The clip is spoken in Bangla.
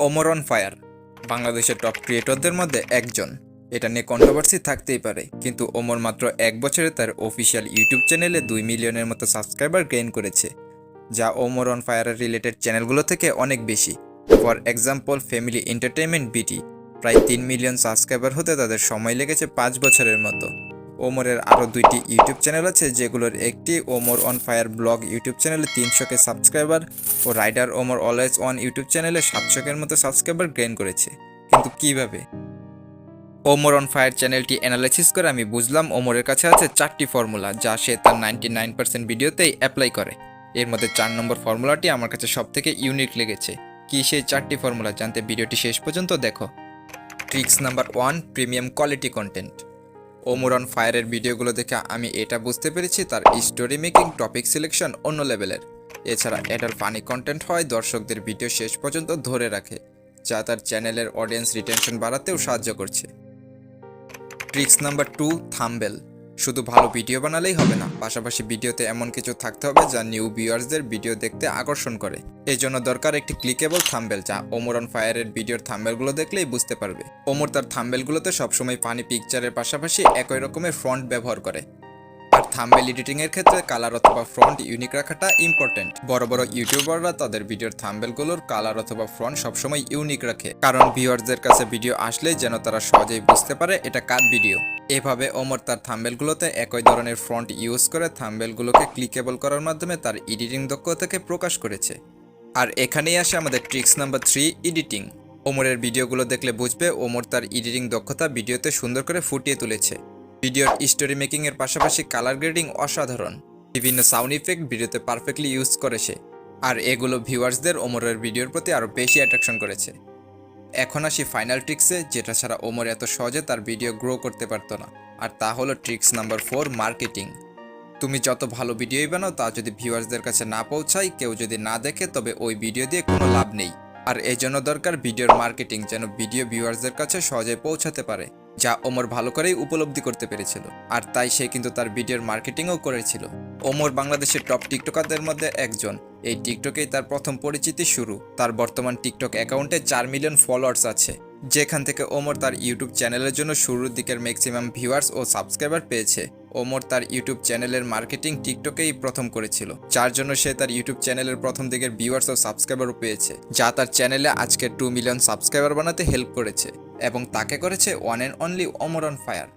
ওমর অন ফায়ার বাংলাদেশের টপ ক্রিয়েটরদের মধ্যে একজন। এটা নিয়ে কন্ট্রোভার্সি থাকতেই পারে, কিন্তু ওমর মাত্র এক বছরে তার অফিসিয়াল ইউটিউব চ্যানেলে 2 মিলিয়নের মতো সাবস্ক্রাইবার গেইন করেছে, যা ওমর অন ফায়ারের রিলেটেড চ্যানেলগুলো থেকে অনেক বেশি। ফর এক্সাম্পল, ফ্যামিলি এন্টারটেইনমেন্ট বিটি প্রায় 3 মিলিয়ন সাবস্ক্রাইবার হতে তাদের সময় লেগেছে 5 বছরের মতো। ওমরের আরও 2টি ইউটিউব চ্যানেল আছে, যেগুলোর একটি Omar on fire vlog YouTube চ্যানেলে 300K সাবস্ক্রাইবার ও rider Omar always one YouTube চ্যানেলে 700K'র মতো সাবস্ক্রাইবার গেইন করেছে। কিন্তু কিভাবে? ওমর অন ফায়ার চ্যানেলটি অ্যানালাইসিস করে আমি বুঝলাম ওমরের কাছে আছে 4টি ফর্মুলা, যা সে তার 99% ভিডিওতেই অ্যাপ্লাই করে। এর মধ্যে 4 নম্বর ফর্মুলাটি আমার কাছে সবথেকে ইউনিক লেগেছে। কি সেই 4টি ফর্মুলা জানতে ভিডিওটি শেষ পর্যন্ত দেখো। Tricks number 1, premium quality content. Omar on ফায়ারের ভিডিওগুলো দেখে আমি এটা বুঝতে পেরেছি তার স্টোরি মেকিং, টপিক সিলেকশন অন্য লেভেলের। এছাড়া এটার ফানি কন্টেন্ট হয় দর্শকদের ভিডিও শেষ পর্যন্ত ধরে রাখে, যা তার চ্যানেলের অডিয়েন্স রিটেনশন বাড়াতেও সাহায্য করছে। Tricks number 2, thumbnail. শুধু ভালো ভিডিও বানালেই হবে না, পাশাপাশি ভিডিওতে এমন কিছু থাকতে হবে যা নিউ ভিউয়ার্সদের ভিডিও দেখতে আকর্ষণ করে। এই জন্য দরকার একটি ক্লিকেবল থাম্বনেল, যা ওমর অন ফায়ারের ভিডিওর থাম্বনেলগুলো দেখলেই বুঝতে পারবে। ওমর তার থাম্বনেলগুলোতে সবসময় ফানি পিকচারের পাশাপাশি একই রকমের ফন্ট ব্যবহার করে। আর থাম্বনেল এডিটিং এর ক্ষেত্রে কালার অথবা ফন্ট ইউনিক রাখাটা ইম্পর্টেন্ট। বড় বড় ইউটিউবাররা তাদের ভিডিওর থাম্বনেলগুলোর কালার অথবা ফন্ট সবসময় ইউনিক রাখে, কারণ ভিউয়ারদের কাছে ভিডিও আসলেই যেন তারা সহজেই বুঝতে পারে এটা কার ভিডিও। এভাবে ওমর তার থাম্বনেলগুলোতে একই ধরনের ফন্ট ইউজ করে থাম্বনেলগুলোকে ক্লিকেবল করার মাধ্যমে তার এডিটিং দক্ষতাকে প্রকাশ করেছে। আর এখানেই আসে আমাদের ট্রিক্স নাম্বার 3, এডিটিং। ওমরের ভিডিওগুলো দেখলে বুঝবে ওমর তার এডিটিং দক্ষতা ভিডিওতে সুন্দর করে ফুটিয়ে তুলেছে। ভিডিওর স্টোরি মেকিং এর পাশাপাশি কালার গ্রেডিং অসাধারণ। বিভিন্ন সাউন্ড ইফেক্ট ভিডিওতে পারফেক্টলি ইউজ করেছে, আর এগুলো ভিউয়ার্সদের ওমরের ভিডিওর প্রতি আরও বেশি অ্যাট্রাকশন করেছে। এখন আসি ফাইনাল ট্রিক্সে, যেটা ছাড়া ওমর এত সহজে তার ভিডিও গ্রো করতে পারতো না। আর তা হলো ট্রিক্স নাম্বার 4, মার্কেটিং। তুমি যত ভালো ভিডিওই বানাও, তা যদি ভিউয়ার্সদের কাছে না পৌঁছায়, কেউ যদি না দেখে, তবে ওই ভিডিও দিয়ে কোনো লাভ নেই। আর এই জন্য দরকার ভিডিওর মার্কেটিং, যেন ভিডিও ভিউয়ার্সদের কাছে সহজে পৌঁছাতে পারে, যা ওমর ভালো করেই উপলব্ধি করতে পেরেছিল। আর তাই সে কিন্তু তার ভিডিওর মার্কেটিংও করেছিল। ওমর বাংলাদেশের টপ টিকটকারদের মধ্যে একজন। এই টিকটকেই তার প্রথম পরিচিতি শুরু। তার বর্তমান টিকটক অ্যাকাউন্টে 4 মিলিয়ন ফলোয়ার্স আছে, যেখান থেকে ওমর তার ইউটিউব চ্যানেলের জন্য শুরুর দিকের ম্যাক্সিমাম ভিউয়ার্স ও সাবস্ক্রাইবার পেয়েছে। ওমর তার ইউটিউব চ্যানেলের মার্কেটিং টিকটকেই প্রথম করেছিল, যার জন্য সে তার ইউটিউব চ্যানেলের প্রথম দিকের ভিউয়ার্স ও সাবস্ক্রাইবারও পেয়েছে, যা তার চ্যানেলে আজকে 2 মিলিয়ন সাবস্ক্রাইবার বানাতে হেল্প করেছে, এবং তাকে করেছে one and only Omar on fire.